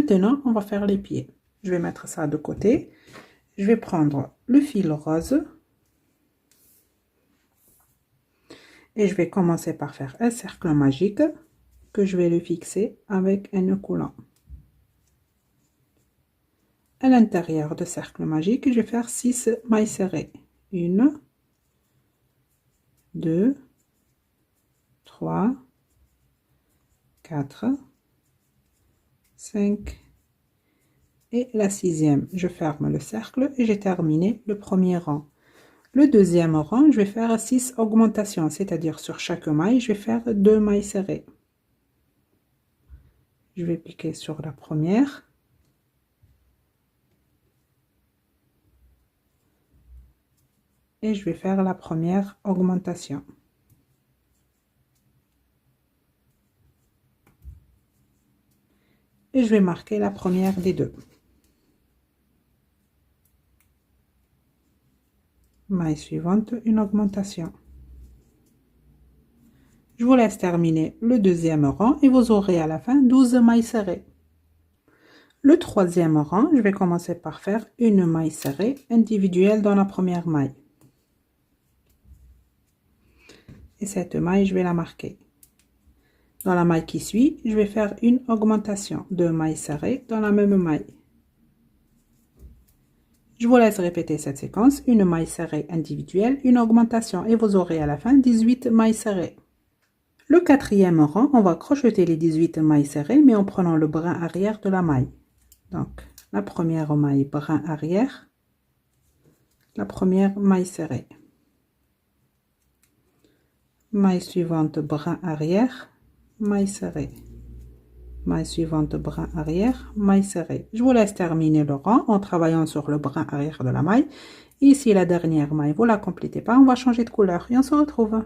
Maintenant, on va faire les pieds. Je vais mettre ça de côté. Je vais prendre le fil rose. Et je vais commencer par faire un cercle magique que je vais le fixer avec un nœud coulant. À l'intérieur du cercle magique, je vais faire 6 mailles serrées. 1, 2, 3, 4, 5 et la 6e. Je ferme le cercle et j'ai terminé le premier rang. Le deuxième rang, je vais faire 6 augmentations, c'est-à-dire sur chaque maille, je vais faire 2 mailles serrées. Je vais piquer sur la première. Et je vais faire la première augmentation. Et je vais marquer la première des deux. Maille suivante, une augmentation. Je vous laisse terminer le deuxième rang et vous aurez à la fin 12 mailles serrées. Le troisième rang, je vais commencer par faire une maille serrée individuelle dans la première maille. Et cette maille, je vais la marquer. Dans la maille qui suit, je vais faire une augmentation, 2 mailles serrées dans la même maille. Je vous laisse répéter cette séquence, une maille serrée individuelle, une augmentation et vous aurez à la fin 18 mailles serrées. Le quatrième rang, on va crocheter les 18 mailles serrées mais en prenant le brin arrière de la maille. Donc la première maille brin arrière, la première maille serrée. Maille suivante brin arrière, maille serrée. Maille suivante brin arrière, maille serrée. Je vous laisse terminer le rang en travaillant sur le brin arrière de la maille. Ici la dernière maille, vous la complétez pas, on va changer de couleur et on se retrouve.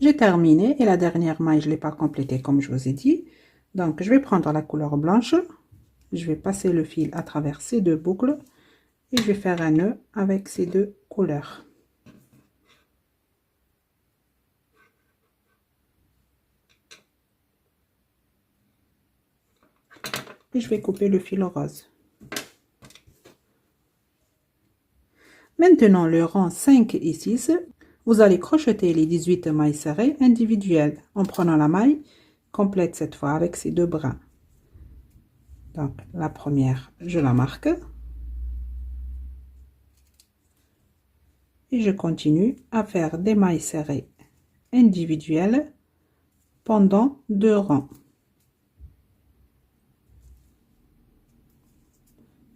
J'ai terminé et la dernière maille, je ne l'ai pas complétée comme je vous ai dit. Donc je vais prendre la couleur blanche, je vais passer le fil à travers ces deux boucles et je vais faire un nœud avec ces deux couleurs. Et je vais couper le fil rose. Maintenant, le rang 5 et 6, vous allez crocheter les 18 mailles serrées individuelles en prenant la maille complète cette fois avec ces deux brins. Donc, la première, je la marque. Et je continue à faire des mailles serrées individuelles pendant 2 rangs.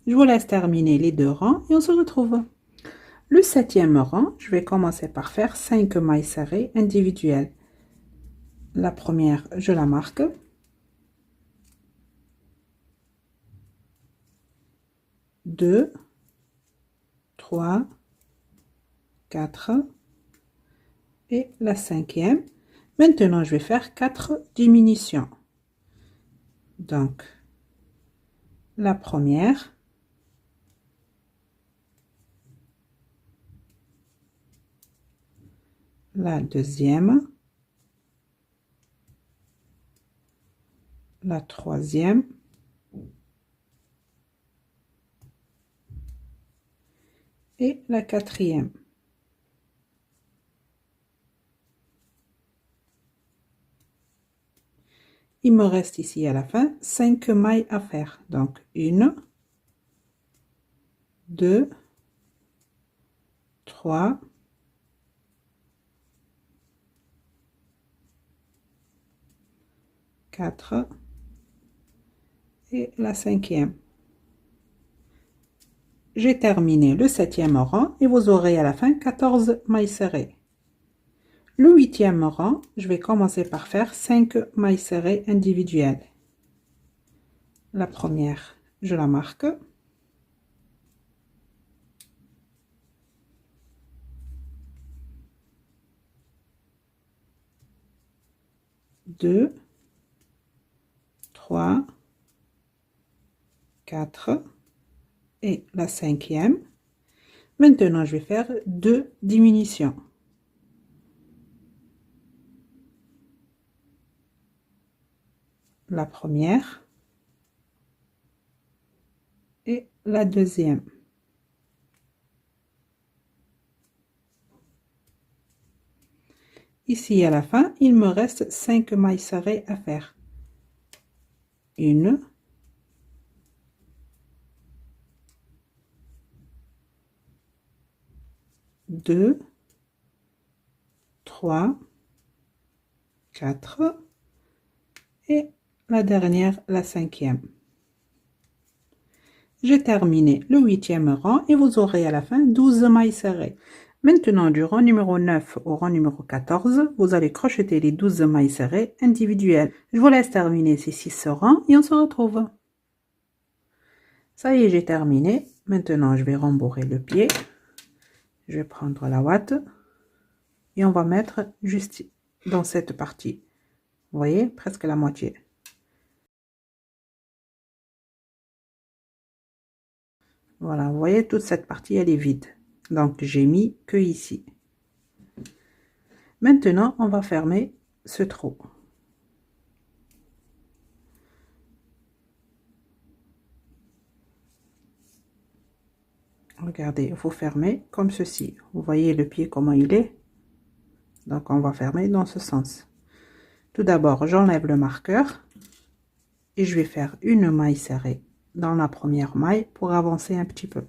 Je vous laisse terminer les 2 rangs et on se retrouve. Le 7e rang, je vais commencer par faire 5 mailles serrées individuelles. La première, je la marque. 2, 3, 4 et la 5e. Maintenant, je vais faire 4 diminutions. Donc, la première, la deuxième, la troisième et la quatrième. Il me reste ici à la fin 5 mailles à faire. Donc 1, 2, 3, 4 et la 5e. J'ai terminé le 7e rang et vous aurez à la fin 14 mailles serrées. Le 8e rang, je vais commencer par faire 5 mailles serrées individuelles. La première, je la marque. 2, 3, 4 et la 5e. Maintenant, je vais faire 2 diminutions. La première, et la deuxième. Ici à la fin, il me reste 5 mailles serrées à faire. 1, 2, 3, 4 et la dernière, la 5e. J'ai terminé le 8e rang et vous aurez à la fin 12 mailles serrées. Maintenant, du rang numéro 9 au rang numéro 14, vous allez crocheter les 12 mailles serrées individuelles. Je vous laisse terminer ces 6 rangs et on se retrouve. Ça y est, j'ai terminé. Maintenant, je vais rembourrer le pied. Je vais prendre la ouate et on va mettre juste dans cette partie. Vous voyez, presque la moitié. Voilà, vous voyez, toute cette partie, elle est vide. Donc, j'ai mis que ici. Maintenant, on va fermer ce trou. Regardez, il faut fermer comme ceci. Vous voyez le pied, comment il est. Donc, on va fermer dans ce sens. Tout d'abord, j'enlève le marqueur et je vais faire une maille serrée dans la première maille pour avancer un petit peu.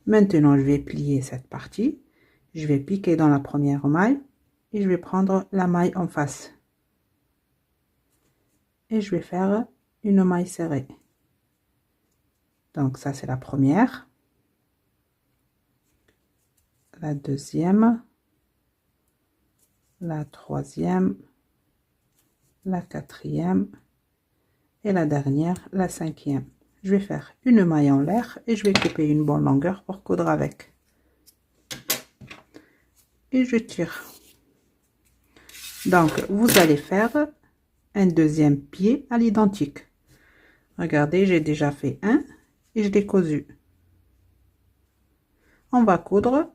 Maintenant, je vais plier cette partie. Je vais piquer dans la première maille et je vais prendre la maille en face. Et je vais faire une maille serrée. Donc, ça, c'est la première. La deuxième. La troisième. La quatrième. Et la dernière, la 5e. Je vais faire une maille en l'air et je vais couper une bonne longueur pour coudre avec. Et je tire. Donc, vous allez faire un deuxième pied à l'identique. Regardez, j'ai déjà fait un et je l'ai cousu. On va coudre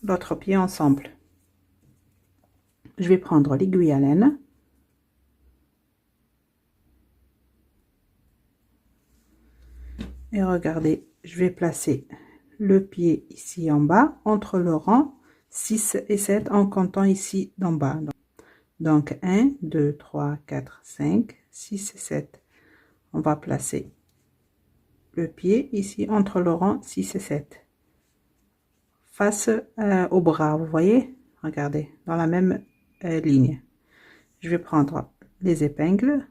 l'autre pied ensemble. Je vais prendre l'aiguille à laine. Et regardez, je vais placer le pied ici en bas, entre le rang 6 et 7 en comptant ici d'en bas. Donc 1, 2, 3, 4, 5, 6 et 7. On va placer le pied ici entre le rang 6 et 7. Face au bras, vous voyez? Regardez, dans la même ligne. Je vais prendre les épingles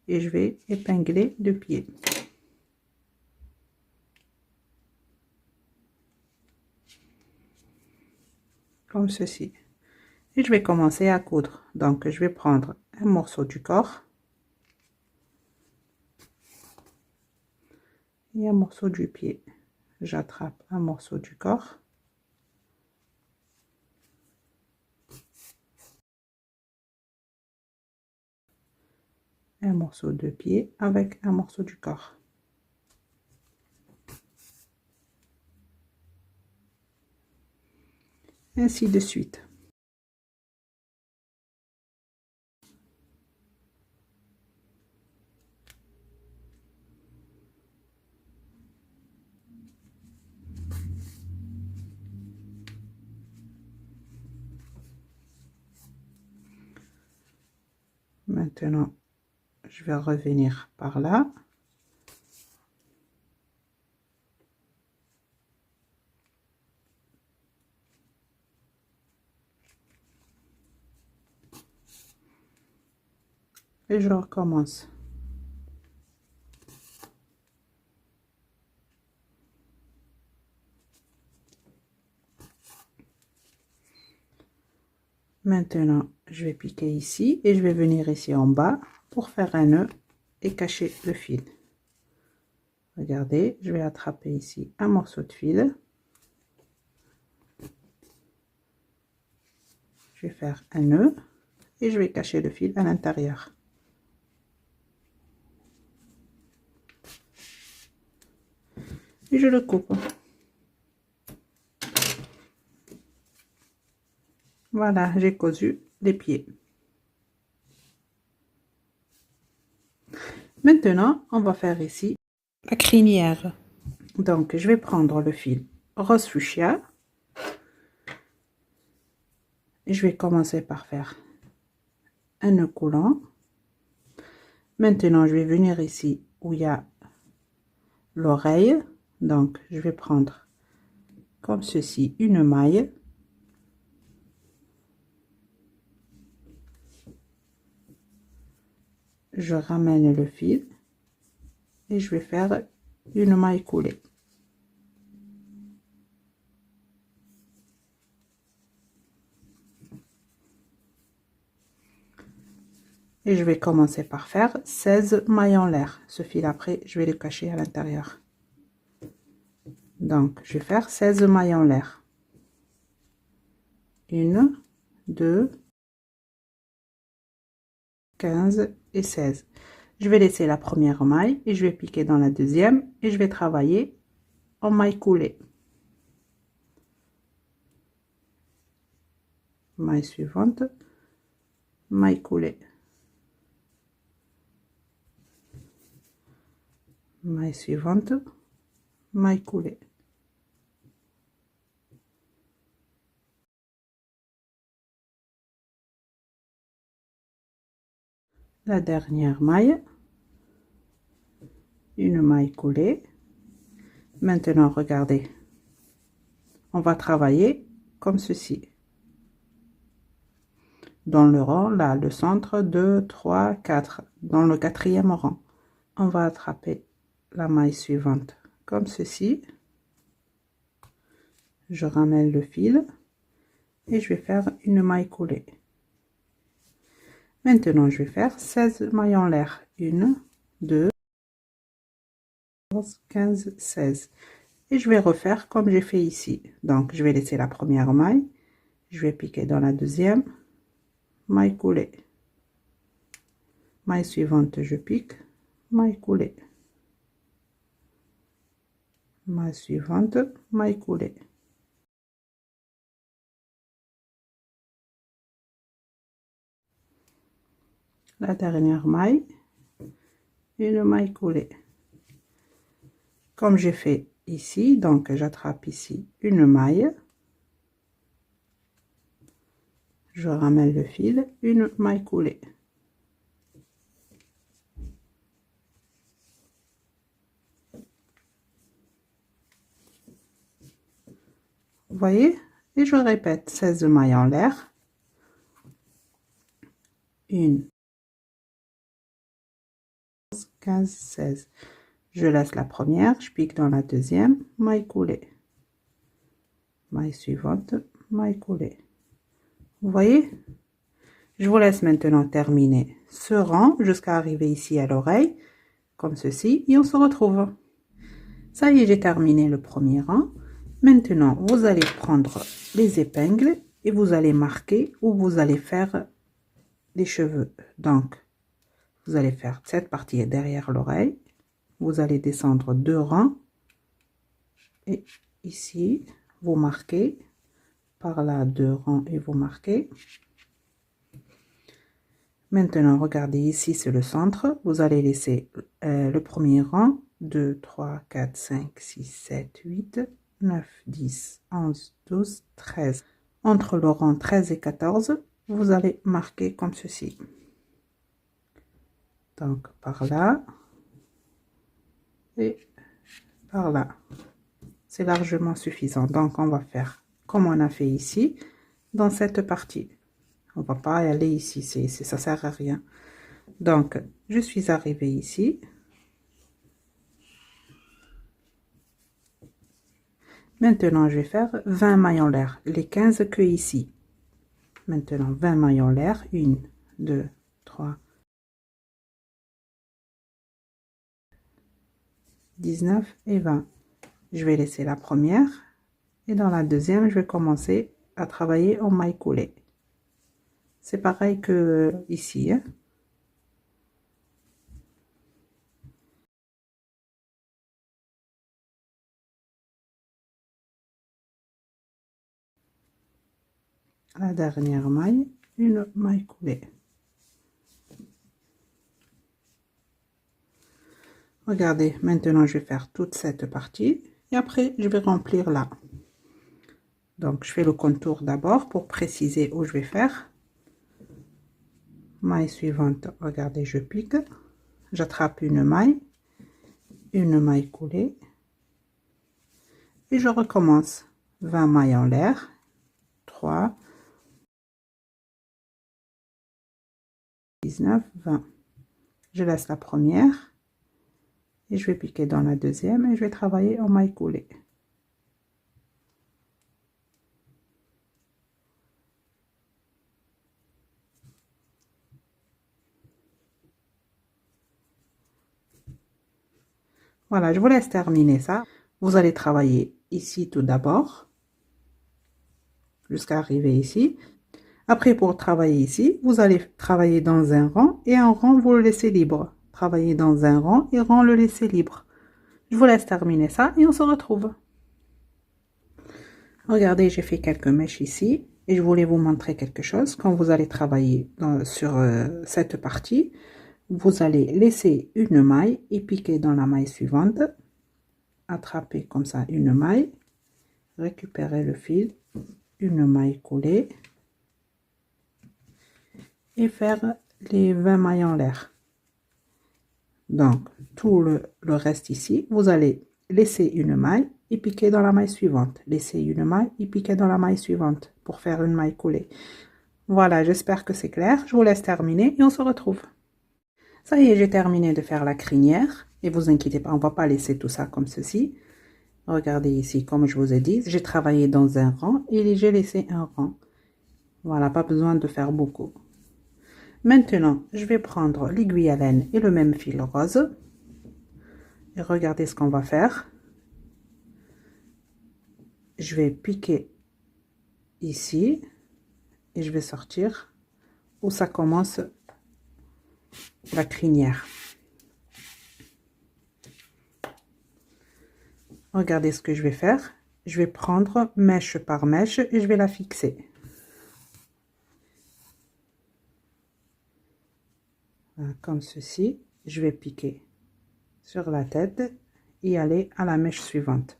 et je vais épingler le pied. Comme ceci. Et je vais commencer à coudre. Donc, je vais prendre un morceau du corps et un morceau du pied. J'attrape un morceau du corps. Un morceau de pied avec un morceau du corps. Ainsi de suite. Maintenant, je vais revenir par là. Et je recommence. Maintenant, je vais piquer ici et je vais venir ici en bas pour faire un nœud et cacher le fil. Regardez, je vais attraper ici un morceau de fil. Je vais faire un nœud et je vais cacher le fil à l'intérieur. Et je le coupe. Voilà, j'ai cousu les pieds. Maintenant, on va faire ici la crinière. Donc, je vais prendre le fil rose fuchsia. Je vais commencer par faire un nœud coulant. Maintenant, je vais venir ici où il y a l'oreille. Donc, je vais prendre comme ceci une maille. Je ramène le fil et je vais faire une maille coulée. Et je vais commencer par faire 16 mailles en l'air. Ce fil après, je vais le cacher à l'intérieur. Donc, je vais faire 16 mailles en l'air. 1, 2, 15 et 16. Je vais laisser la première maille et je vais piquer dans la deuxième et je vais travailler en maille coulée. Maille suivante, maille coulée. Maille suivante, maille coulée. La dernière maille, une maille coulée. Maintenant, regardez, on va travailler comme ceci. Dans le rang, là, le centre, 2, 3, 4. Dans le quatrième rang, on va attraper la maille suivante comme ceci. Je ramène le fil et je vais faire une maille coulée. Maintenant, je vais faire 16 mailles en l'air. 1, 2, 14, 15, 16. Et je vais refaire comme j'ai fait ici. Donc, je vais laisser la première maille. Je vais piquer dans la deuxième. Maille coulée. Maille suivante, je pique. Maille coulée. Maille suivante, maille coulée. La dernière maille, une maille coulée. Comme j'ai fait ici, donc j'attrape ici une maille. Je ramène le fil, une maille coulée. Vous voyez? Et je répète 16 mailles en l'air. 1, 15, 16. Je laisse la première, je pique dans la deuxième, maille coulée. Maille suivante, maille coulée. Vous voyez? Je vous laisse maintenant terminer ce rang jusqu'à arriver ici à l'oreille, comme ceci, et on se retrouve. Ça y est, j'ai terminé le premier rang. Maintenant, vous allez prendre les épingles et vous allez marquer où vous allez faire les cheveux. Donc, vous allez faire cette partie derrière l'oreille. Vous allez descendre 2 rangs. Et ici, vous marquez. Par là, 2 rangs et vous marquez. Maintenant, regardez ici, c'est le centre. Vous allez laisser le premier rang. 2, 3, 4, 5, 6, 7, 8, 9, 10, 11, 12, 13. Entre le rang 13 et 14, vous allez marquer comme ceci. Donc, par là et par là. C'est largement suffisant. Donc, on va faire comme on a fait ici, dans cette partie. On va pas y aller ici, ça sert à rien. Donc, je suis arrivée ici. Maintenant, je vais faire 20 mailles en l'air, les 15 que ici. Maintenant, 20 mailles en l'air, 1, 2, 3, 19 et 20. Je vais laisser la première et dans la deuxième, je vais commencer à travailler en maille coulée. C'est pareil que ici, hein. La dernière maille, une maille coulée. Regardez, maintenant je vais faire toute cette partie et après je vais remplir là. Donc je fais le contour d'abord pour préciser où je vais faire. Maille suivante, regardez, je pique, j'attrape une maille coulée et je recommence. 20 mailles en l'air, 3, 19, 20. Je laisse la première et je vais piquer dans la deuxième et je vais travailler en maille coulée. Voilà, je vous laisse terminer ça. Vous allez travailler ici tout d'abord, jusqu'à arriver ici. Après, pour travailler ici, vous allez travailler dans un rang et un rang, vous le laissez libre. Travailler dans un rang et rang le laisser libre. Je vous laisse terminer ça et on se retrouve. Regardez, j'ai fait quelques mèches ici et je voulais vous montrer quelque chose. Quand vous allez travailler sur cette partie, vous allez laisser une maille et piquer dans la maille suivante. Attraper comme ça une maille, récupérer le fil, une maille coulée et faire les 20 mailles en l'air. Donc tout le reste ici, vous allez laisser une maille et piquer dans la maille suivante, laisser une maille et piquer dans la maille suivante pour faire une maille coulée. Voilà, j'espère que c'est clair. Je vous laisse terminer et on se retrouve. Ça y est, j'ai terminé de faire la crinière et vous inquiétez pas, on va pas laisser tout ça comme ceci. Regardez ici, comme je vous ai dit, j'ai travaillé dans un rang et j'ai laissé un rang. Voilà, pas besoin de faire beaucoup. Maintenant, je vais prendre l'aiguille à laine et le même fil rose. Et regardez ce qu'on va faire. Je vais piquer ici et je vais sortir où ça commence la crinière. Regardez ce que je vais faire. Je vais prendre mèche par mèche et je vais la fixer. Voilà, comme ceci. Je vais piquer sur la tête et aller à la mèche suivante.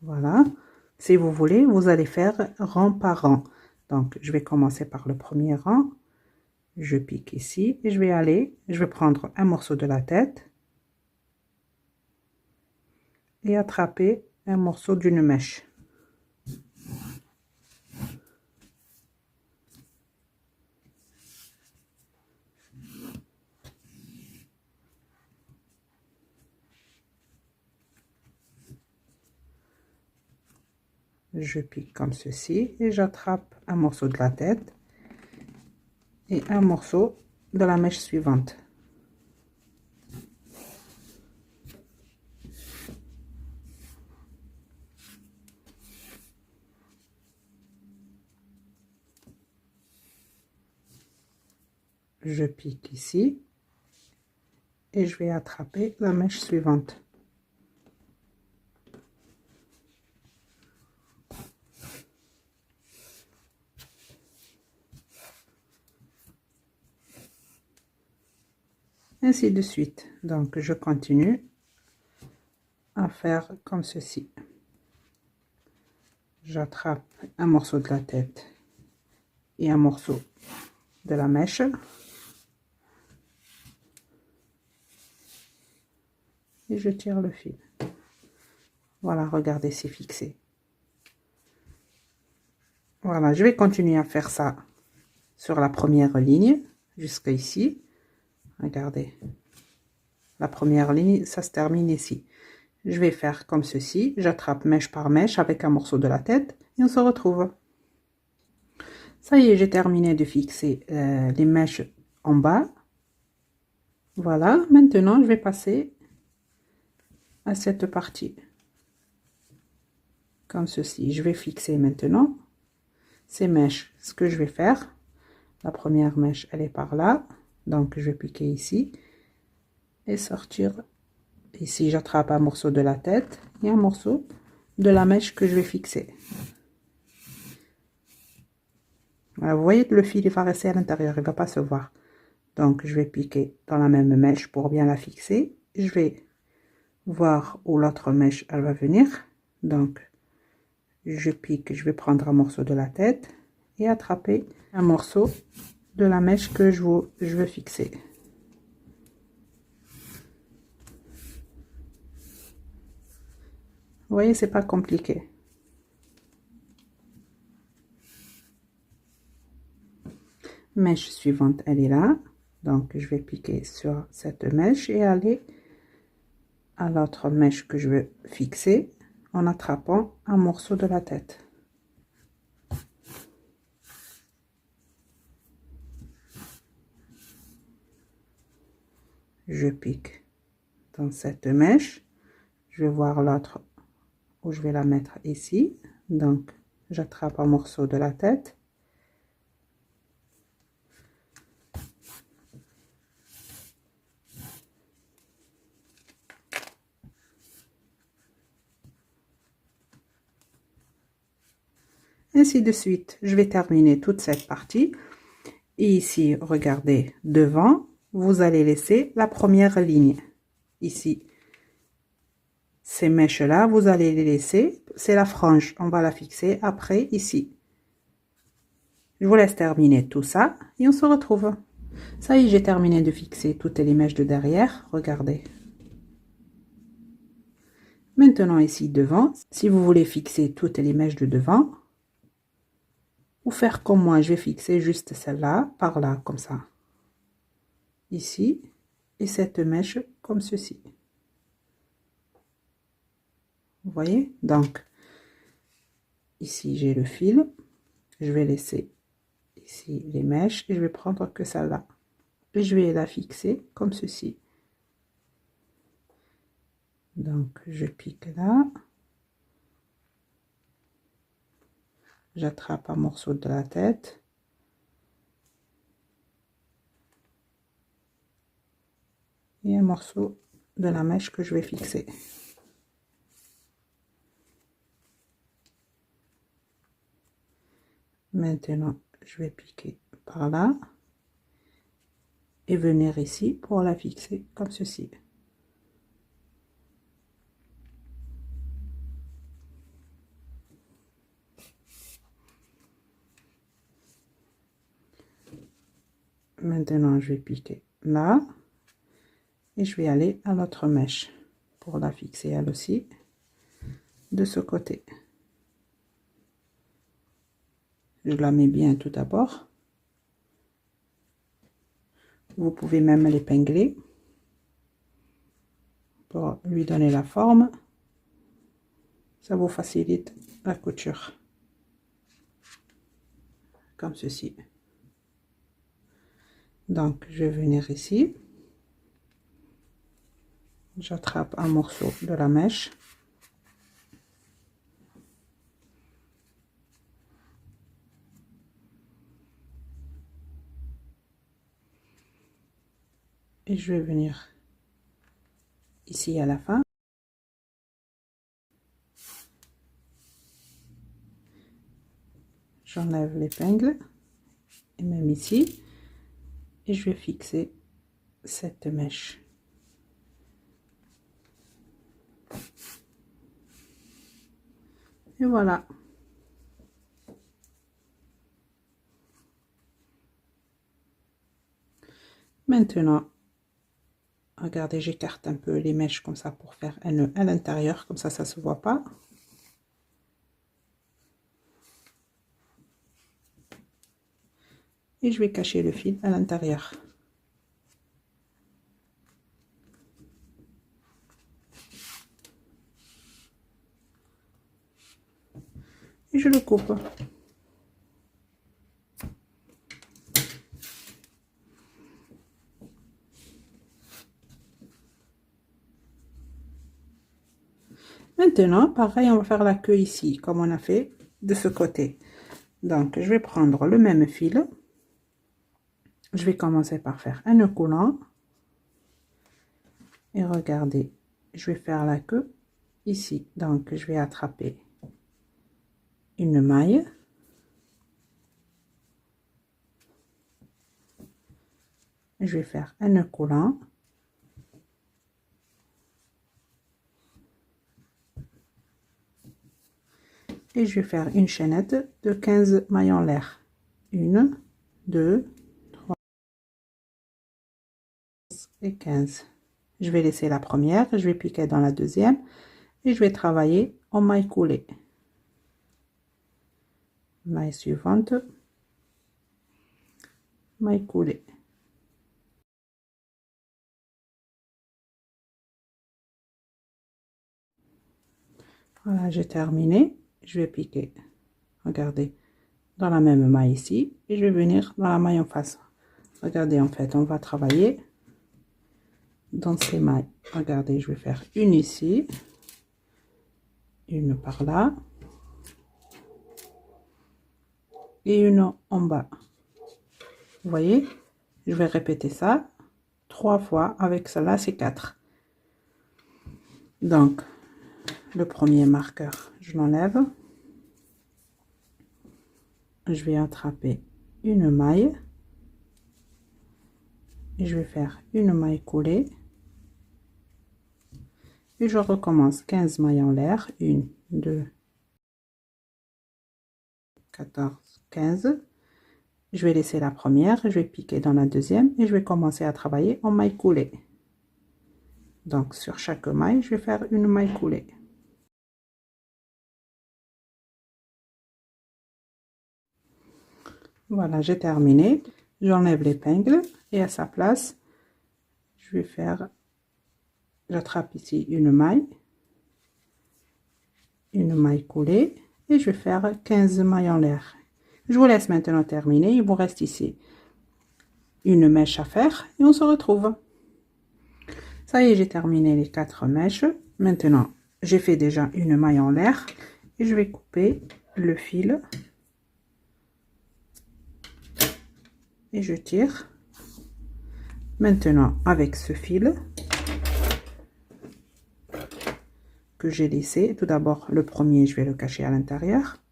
Voilà. Si vous voulez, vous allez faire rang par rang. Donc, je vais commencer par le premier rang. Je pique ici et je vais prendre un morceau de la tête et attraper un morceau d'une mèche. Je pique comme ceci et j'attrape un morceau de la tête et un morceau de la mèche suivante. Je pique ici et je vais attraper la mèche suivante. Ainsi de suite. Donc je continue à faire comme ceci. J'attrape un morceau de la tête et un morceau de la mèche. Et je tire le fil. Voilà, regardez, c'est fixé. Voilà, je vais continuer à faire ça sur la première ligne jusqu'à ici. Regardez, la première ligne, ça se termine ici. Je vais faire comme ceci. J'attrape mèche par mèche avec un morceau de la tête et on se retrouve. Ça y est, j'ai terminé de fixer les mèches en bas. Voilà, maintenant je vais passer à cette partie. Comme ceci, je vais fixer maintenant ces mèches. Ce que je vais faire, la première mèche, elle est par là. Donc je vais piquer ici et sortir. Ici, j'attrape un morceau de la tête et un morceau de la mèche que je vais fixer. Voilà, vous voyez que le fil il va rester à l'intérieur, il ne va pas se voir. Donc je vais piquer dans la même mèche pour bien la fixer. Je vais voir où l'autre mèche elle va venir. Donc je pique, je vais prendre un morceau de la tête et attraper un morceau de la mèche que je veux fixer. Vous voyez, c'est pas compliqué. Mèche suivante, elle est là. Donc je vais piquer sur cette mèche et aller à l'autre mèche que je veux fixer en attrapant un morceau de la tête. Je pique dans cette mèche, je vais voir l'autre où je vais la mettre ici, donc j'attrape un morceau de la tête, ainsi de suite. Je vais terminer toute cette partie et ici regardez devant, vous allez laisser la première ligne ici. Ces mèches là vous allez les laisser, c'est la frange, on va la fixer après ici. Je vous laisse terminer tout ça et on se retrouve. Ça y est, j'ai terminé de fixer toutes les mèches de derrière, regardez. Maintenant ici devant, si vous voulez fixer toutes les mèches de devant, ou faire comme moi, je vais fixer juste celle-là, par là, comme ça. Ici, et cette mèche comme ceci. Vous voyez? Donc, ici j'ai le fil, je vais laisser ici les mèches et je vais prendre que celle-là. Et je vais la fixer comme ceci. Donc, je pique là. J'attrape un morceau de la tête. Et un morceau de la mèche que je vais fixer. Maintenant, je vais piquer par là. Et venir ici pour la fixer comme ceci. Maintenant, je vais piquer là et je vais aller à l'autre mèche pour la fixer elle aussi de ce côté. Je la mets bien tout d'abord. Vous pouvez même l'épingler pour lui donner la forme. Ça vous facilite la couture. Comme ceci. Donc, je vais venir ici. J'attrape un morceau de la mèche. Et je vais venir ici à la fin. J'enlève l'épingle. Et même ici. Et je vais fixer cette mèche. Et voilà. Maintenant, regardez, j'écarte un peu les mèches comme ça pour faire un nœud à l'intérieur, comme ça se voit pas. Et je vais cacher le fil à l'intérieur. Et je le coupe. Maintenant, pareil, on va faire la queue ici, comme on a fait de ce côté. Donc, je vais prendre le même fil. Je vais commencer par faire un nœud coulant. Et regardez, je vais faire la queue ici. Donc, je vais attraper une maille. Je vais faire un nœud coulant. Et je vais faire une chaînette de 15 mailles en l'air. 1, 2, 3 et 15. Je vais laisser la première, je vais piquer dans la deuxième et je vais travailler en maille coulée. Maille suivante, maille coulée. Voilà, j'ai terminé. Je vais piquer, regardez, dans la même maille ici et je vais venir dans la maille en face. Regardez, en fait, on va travailler dans ces mailles. Regardez, je vais faire une ici, une par là et une en bas. Vous voyez, je vais répéter ça 3 fois. Avec cela, c'est 4. Donc, le premier marqueur, je l'enlève. Je vais attraper une maille et je vais faire une maille coulée et je recommence 15 mailles en l'air, 1, 2, 14, 15. Je vais laisser la première, je vais piquer dans la deuxième et je vais commencer à travailler en maille coulée. Donc sur chaque maille, je vais faire une maille coulée. Voilà, j'ai terminé. J'enlève l'épingle et à sa place, je vais faire, j'attrape ici une maille coulée et je vais faire 15 mailles en l'air. Je vous laisse maintenant terminer. Il vous reste ici une mèche à faire et on se retrouve. Ça y est, j'ai terminé les 4 mèches. Maintenant, j'ai fait déjà une maille en l'air et je vais couper le fil et je tire. Maintenant, avec ce fil que j'ai laissé, tout d'abord le premier, je vais le cacher à l'intérieur.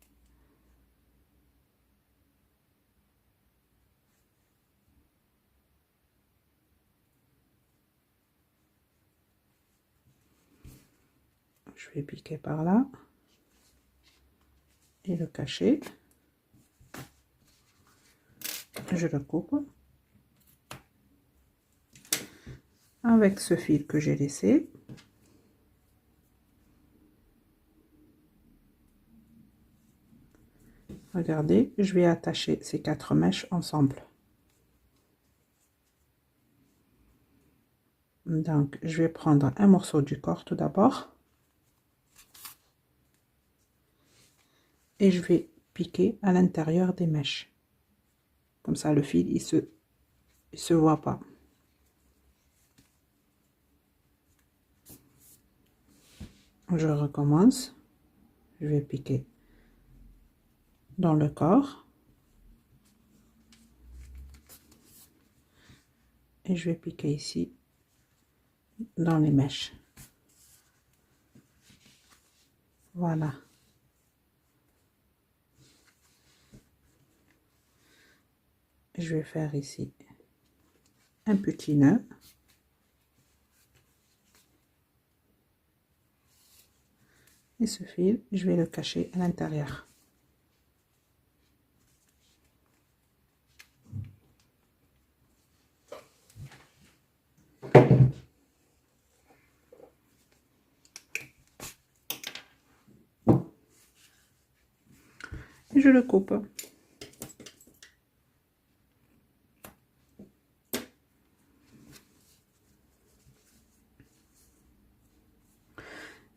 Je vais piquer par là et le cacher. Je le coupe avec ce fil que j'ai laissé. Regardez, je vais attacher ces 4 mèches ensemble. Donc, je vais prendre un morceau du corps tout d'abord. Et je vais piquer à l'intérieur des mèches. Comme ça, le fil, il se voit pas. Je recommence. Je vais piquer dans le corps. Et je vais piquer ici dans les mèches. Voilà. Je vais faire ici un petit nœud. Et ce fil, je vais le cacher à l'intérieur. Et je le coupe.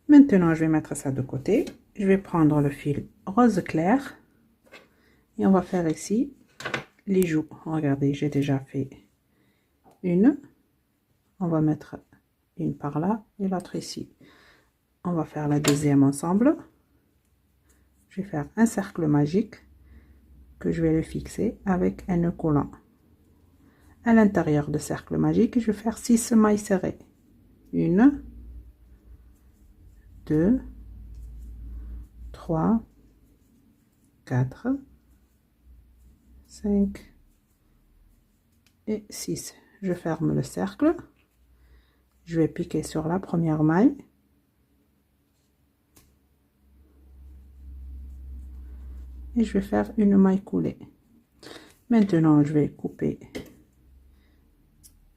Maintenant, je vais mettre ça de côté. Je vais prendre le fil rose clair et on va faire ici les joues. Regardez, j'ai déjà fait une. On va mettre une par là et l'autre ici. On va faire la deuxième ensemble. Je vais faire un cercle magique que je vais le fixer avec un nœud coulant. À l'intérieur de cercle magique, je vais faire 6 mailles serrées. 1, 2, 3, 4, 5 et 6. Je ferme le cercle. Je vais piquer sur la première maille. Et je vais faire une maille coulée. Maintenant, je vais couper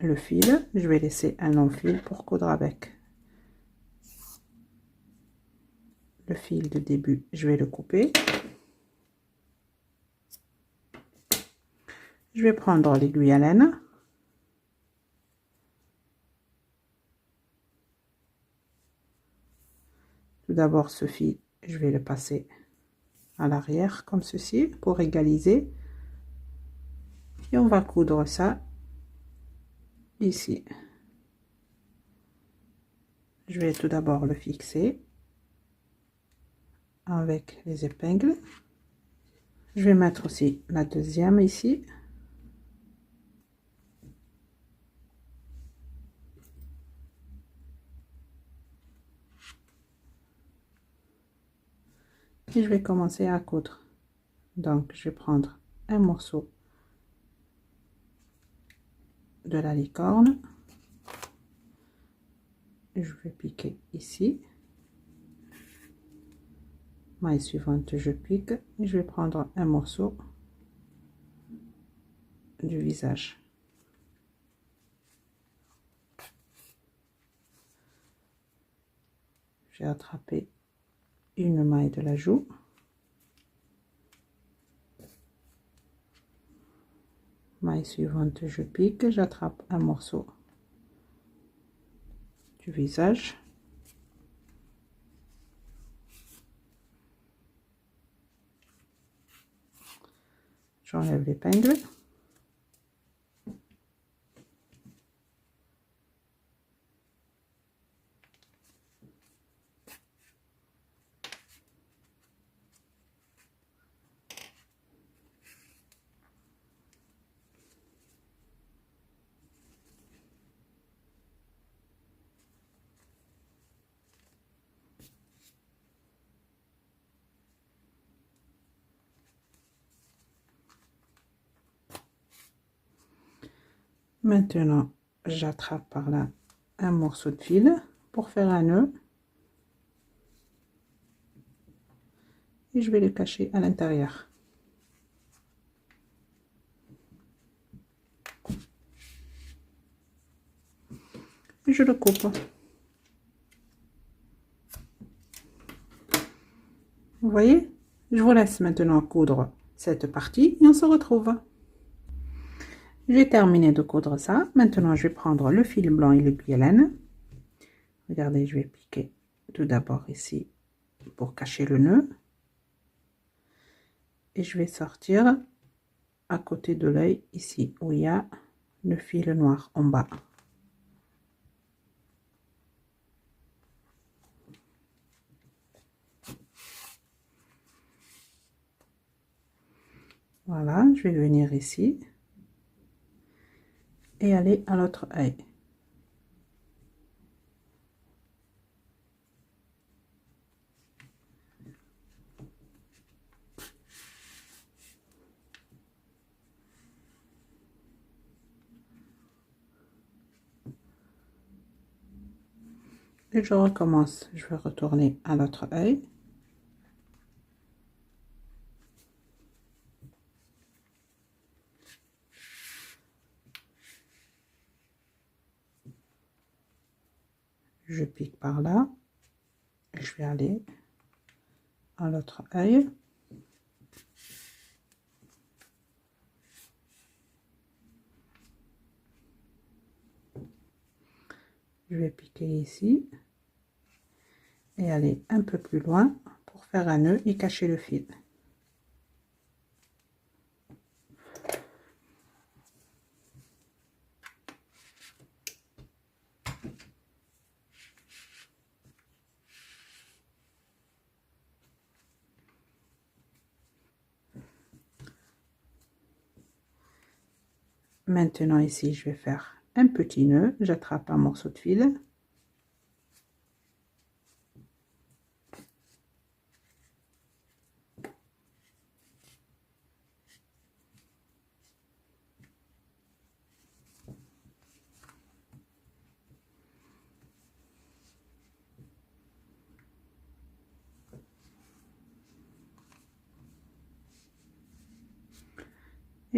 le fil. Je vais laisser un long fil pour coudre avec. Le fil de début, je vais le couper. Je vais prendre l'aiguille à laine. Tout d'abord, ce fil, je vais le passer à l'arrière comme ceci pour égaliser. Et on va coudre ça ici. Je vais tout d'abord le fixer avec les épingles. Je vais mettre aussi la deuxième ici. Et je vais commencer à coudre. Donc, je vais prendre un morceau de la licorne. Je vais piquer ici. Maille suivante, je pique et je vais prendre un morceau du visage. J'ai attrapé une maille de la joue. Maille suivante, je pique, j'attrape un morceau du visage. J'enlève l'épingle. Maintenant, j'attrape par là un morceau de fil pour faire un nœud. Et je vais le cacher à l'intérieur. Et je le coupe. Vous voyez? Je vous laisse maintenant coudre cette partie et on se retrouve. J'ai terminé de coudre ça. Maintenant, je vais prendre le fil blanc et l'aiguille à laine. Regardez, je vais piquer tout d'abord ici pour cacher le nœud. Et je vais sortir à côté de l'œil, ici où il y a le fil noir en bas. Voilà, je vais venir ici et aller à l'autre œil. Et je recommence, je vais retourner à l'autre œil. Je pique par là et je vais aller à l'autre œil. Je vais piquer ici et aller un peu plus loin pour faire un nœud et cacher le fil. Maintenant ici, je vais faire un petit nœud, j'attrape un morceau de fil.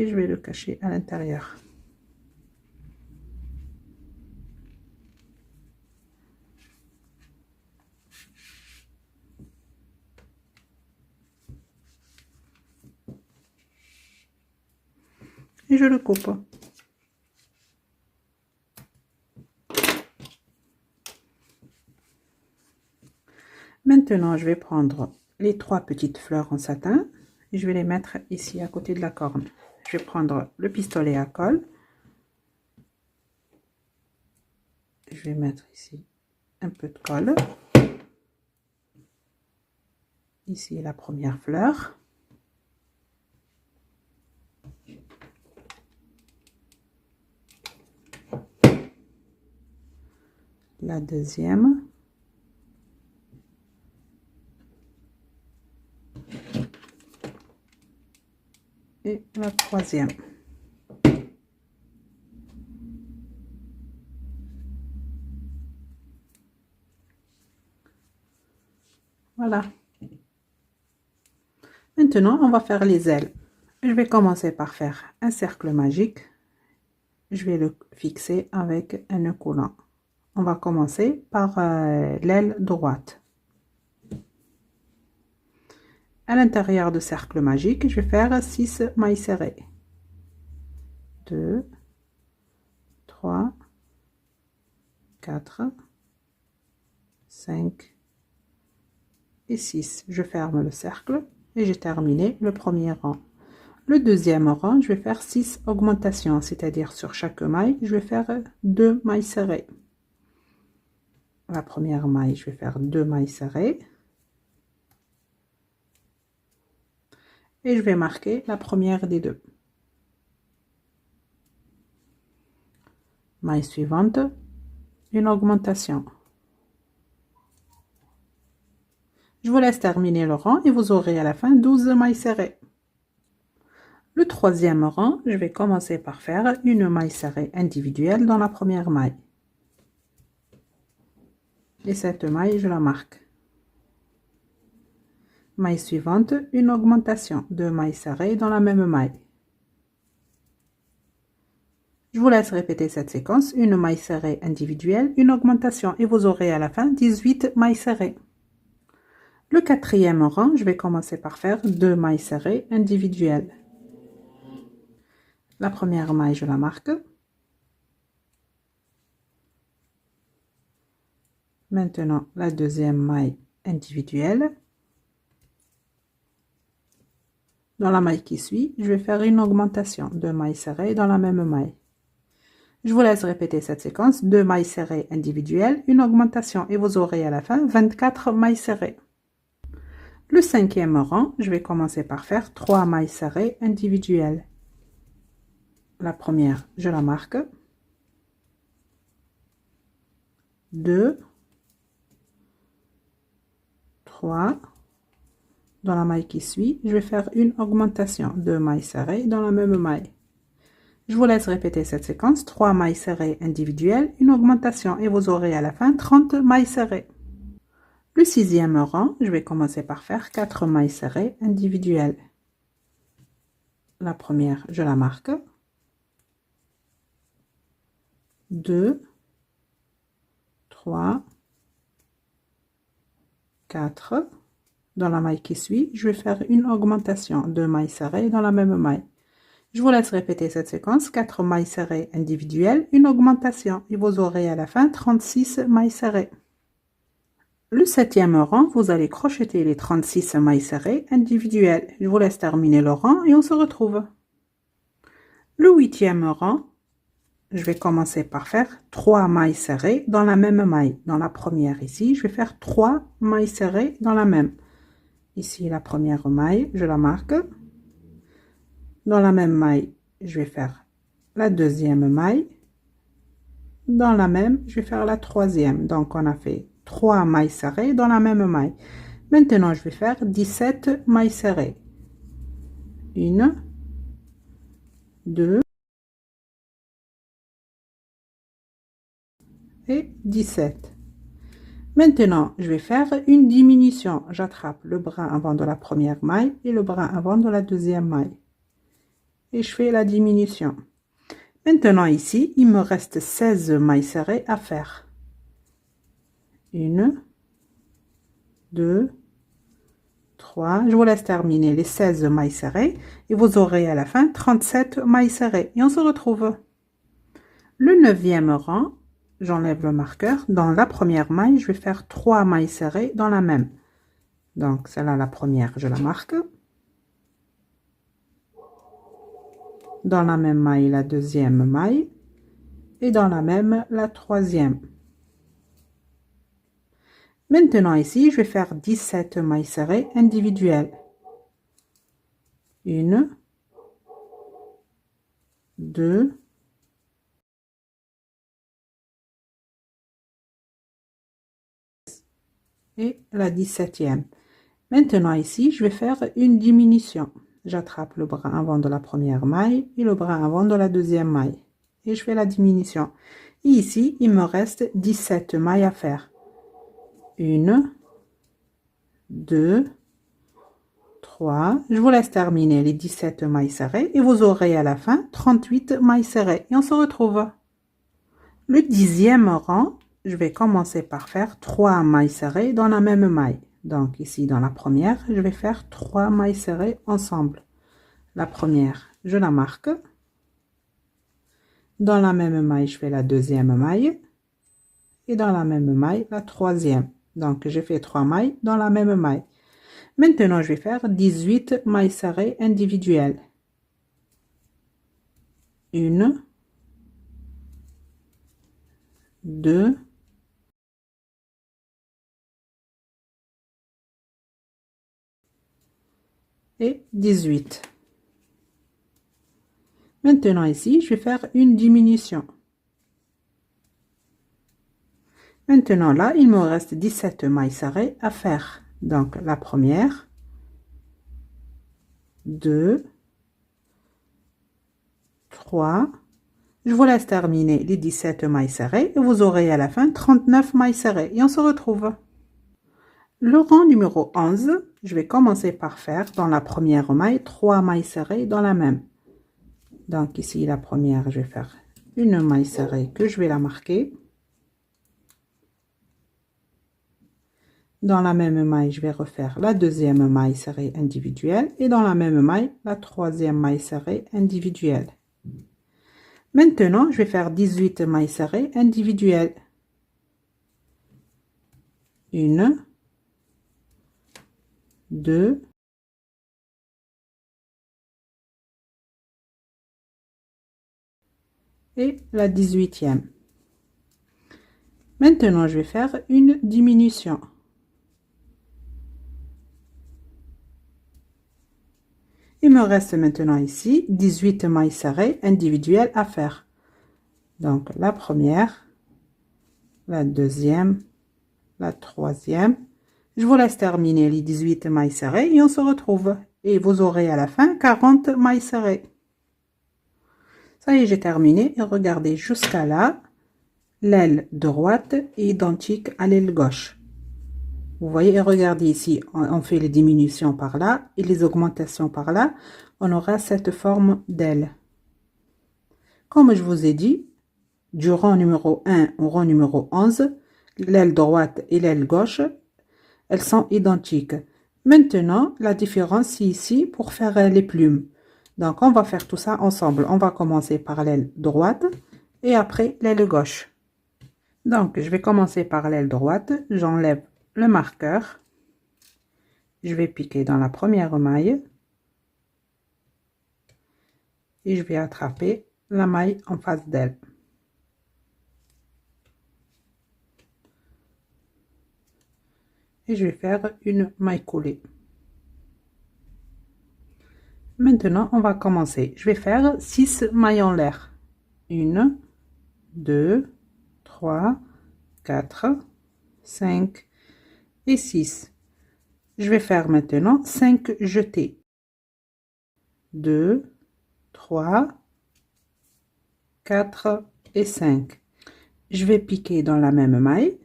et je vais le cacher à l'intérieur. Et je le coupe. Maintenant, je vais prendre les 3 petites fleurs en satin et je vais les mettre ici à côté de la corne. Je vais prendre le pistolet à colle. Je vais mettre ici un peu de colle. Ici la première fleur. La deuxième. Et la troisième. Voilà. Maintenant, on va faire les ailes. Je vais commencer par faire un cercle magique. Je vais le fixer avec un nœud coulant. On va commencer par l'aile droite. À l'intérieur de cercle magique, je vais faire 6 mailles serrées. 2, 3, 4, 5 et 6. Je ferme le cercle et j'ai terminé le premier rang. Le deuxième rang, je vais faire 6 augmentations, c'est-à-dire sur chaque maille, je vais faire 2 mailles serrées. La première maille, je vais faire 2 mailles serrées. Et je vais marquer la première des deux. Maille suivante, une augmentation. Je vous laisse terminer le rang et vous aurez à la fin 12 mailles serrées. Le troisième rang, je vais commencer par faire une maille serrée individuelle dans la première maille. Et cette maille, je la marque. Maille suivante, une augmentation, 2 mailles serrées dans la même maille. Je vous laisse répéter cette séquence, une maille serrée individuelle, une augmentation et vous aurez à la fin 18 mailles serrées. Le quatrième rang, je vais commencer par faire 2 mailles serrées individuelles. La première maille, je la marque. Maintenant, la deuxième maille individuelle. Dans la maille qui suit, je vais faire une augmentation, 2 mailles serrées dans la même maille. Je vous laisse répéter cette séquence, 2 mailles serrées individuelles, une augmentation et vous aurez à la fin 24 mailles serrées. Le cinquième rang, je vais commencer par faire 3 mailles serrées individuelles. La première, je la marque. 2, 3. Dans la maille qui suit, je vais faire une augmentation, 2 mailles serrées dans la même maille. Je vous laisse répéter cette séquence, 3 mailles serrées individuelles, une augmentation et vous aurez à la fin 30 mailles serrées. Le sixième rang, je vais commencer par faire 4 mailles serrées individuelles. La première, je la marque. 2, 3, 4. Dans la maille qui suit, je vais faire une augmentation, 2 mailles serrées dans la même maille. Je vous laisse répéter cette séquence, 4 mailles serrées individuelles, une augmentation et vous aurez à la fin 36 mailles serrées. Le septième rang, vous allez crocheter les 36 mailles serrées individuelles. Je vous laisse terminer le rang et on se retrouve. Le huitième rang, je vais commencer par faire 3 mailles serrées dans la même maille. Dans la première ici, je vais faire 3 mailles serrées dans la même. Ici, la première maille, je la marque. Dans la même maille, je vais faire la deuxième maille. Dans la même, je vais faire la troisième. Donc, on a fait 3 mailles serrées dans la même maille. Maintenant, je vais faire 17 mailles serrées. 1, 2 et 17. Maintenant, je vais faire une diminution. J'attrape le bras avant de la première maille et le bras avant de la deuxième maille. et je fais la diminution. Maintenant ici, il me reste 16 mailles serrées à faire. 1, 2, 3. Je vous laisse terminer les 16 mailles serrées et vous aurez à la fin 37 mailles serrées. Et on se retrouve. Le 9e rang, j'enlève le marqueur. Dans la première maille, je vais faire 3 mailles serrées dans la même. Donc, celle-là, la première, je la marque. Dans la même maille, la deuxième maille. Et dans la même, la troisième. Maintenant, ici, je vais faire 17 mailles serrées individuelles. 1, 2, et la 17e. Maintenant ici, je vais faire une diminution. J'attrape le bras avant de la première maille et le bras avant de la deuxième maille. Et je fais la diminution. Et ici, il me reste 17 mailles à faire. 1, 2, 3. Je vous laisse terminer les 17 mailles serrées et vous aurez à la fin 38 mailles serrées. Et on se retrouve. Le 10e rang, je vais commencer par faire 3 mailles serrées dans la même maille. Donc ici dans la première, je vais faire 3 mailles serrées ensemble. La première, je la marque. Dans la même maille, je fais la deuxième maille. Et dans la même maille, la troisième. Donc j'ai fait 3 mailles dans la même maille. Maintenant, je vais faire 18 mailles serrées individuelles. 1, 2, et 18. Maintenant ici, je vais faire une diminution. Maintenant là, il me reste 17 mailles serrées à faire. Donc la première, 2, 3. Je vous laisse terminer les 17 mailles serrées et vous aurez à la fin 39 mailles serrées. Et on se retrouve. Le rang numéro 11, je vais commencer par faire dans la première maille 3 mailles serrées dans la même. Donc ici la première, je vais faire une maille serrée que je vais la marquer. Dans la même maille, je vais refaire la deuxième maille serrée individuelle et dans la même maille, la troisième maille serrée individuelle. Maintenant, je vais faire 18 mailles serrées individuelles. 1, 2, et la 18e. Maintenant, je vais faire une diminution. Il me reste maintenant ici 18 mailles serrées individuelles à faire. Donc la première, la deuxième, la troisième. Je vous laisse terminer les 18 mailles serrées et on se retrouve. Et vous aurez à la fin 40 mailles serrées. Ça y est, j'ai terminé. Et regardez jusqu'à là, l'aile droite est identique à l'aile gauche. Vous voyez, et regardez ici, on fait les diminutions par là et les augmentations par là. On aura cette forme d'aile. Comme je vous ai dit, du rang numéro 1 au rang numéro 11, l'aile droite et l'aile gauche, elles sont identiques. Maintenant, la différence, c'est ici pour faire les plumes. Donc, on va faire tout ça ensemble. On va commencer par l'aile droite et après l'aile gauche. Donc, je vais commencer par l'aile droite. J'enlève le marqueur. Je vais piquer dans la première maille. Et je vais attraper la maille en face d'elle. Et je vais faire une maille coulée. Maintenant, on va commencer. Je vais faire 6 mailles en l'air. 1, 2, 3, 4, 5 et 6. Je vais faire maintenant 5 jetés. 2, 3, 4 et 5. Je vais piquer dans la même maille.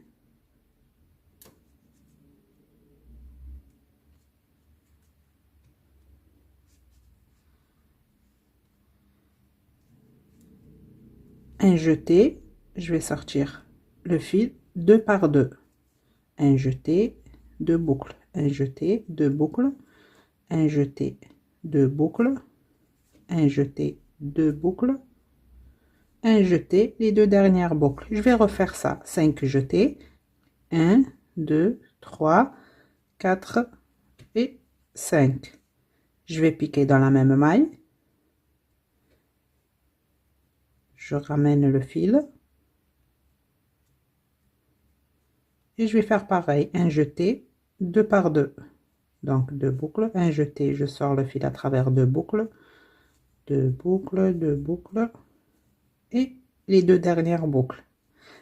un jeté, je vais sortir le fil 2 par 2, un jeté, 2 boucles, un jeté, 2 boucles, un jeté, 2 boucles, un jeté, 2 boucles, un jeté, les 2 dernières boucles. Je vais refaire ça, 5 jetés, 1, 2, 3, 4 et 5. Je vais piquer dans la même maille, je ramène le fil et je vais faire pareil, un jeté, 2 par 2. Donc 2 boucles, un jeté, je sors le fil à travers 2 boucles, 2 boucles, 2 boucles et les 2 dernières boucles.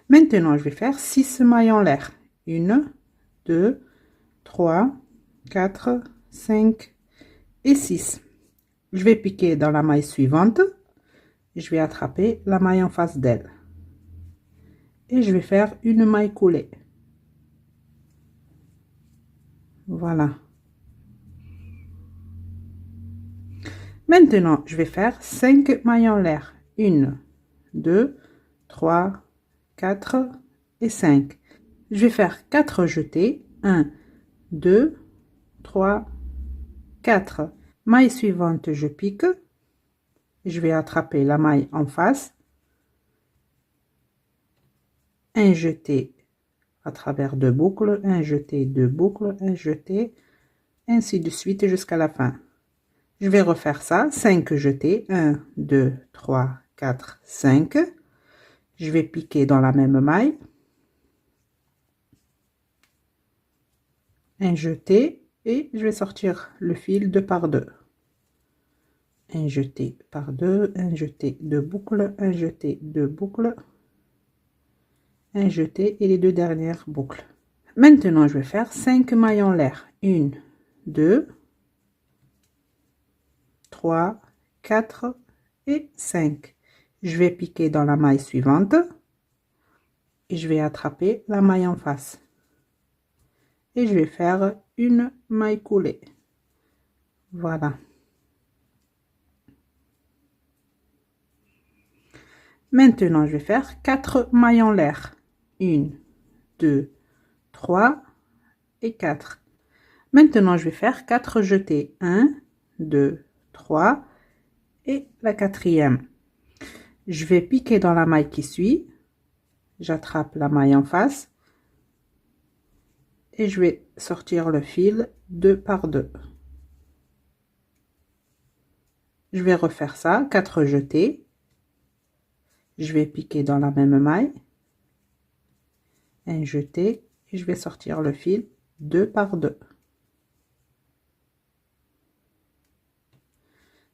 Maintenant, je vais faire 6 mailles en l'air. 1, 2, 3, 4, 5 et 6. Je vais piquer dans la maille suivante. Je vais attraper la maille en face d'elle. Et je vais faire une maille coulée. Voilà. Maintenant, je vais faire 5 mailles en l'air. 1, 2, 3, 4 et 5. Je vais faire 4 jetés. 1, 2, 3, 4. Maille suivante, je pique. Je vais attraper la maille en face. Un jeté à travers 2 boucles, un jeté, 2 boucles, un jeté, ainsi de suite jusqu'à la fin. Je vais refaire ça, 5 jetés, 1, 2, 3, 4, 5. Je vais piquer dans la même maille. Un jeté et je vais sortir le fil 2 par 2. Un jeté par 2, un jeté, 2 boucles, un jeté, 2 boucles, un jeté et les 2 dernières boucles. Maintenant, je vais faire 5 mailles en l'air. 1, 2, 3, 4 et 5. Je vais piquer dans la maille suivante et je vais attraper la maille en face. Et je vais faire une maille coulée. Voilà. Maintenant, je vais faire 4 mailles en l'air. 1, 2, 3 et 4. Maintenant, je vais faire 4 jetés. 1, 2, 3 et la quatrième. Je vais piquer dans la maille qui suit. J'attrape la maille en face. Et je vais sortir le fil 2 par 2. Je vais refaire ça, 4 jetés. Je vais piquer dans la même maille. Un jeté et je vais sortir le fil 2 par 2.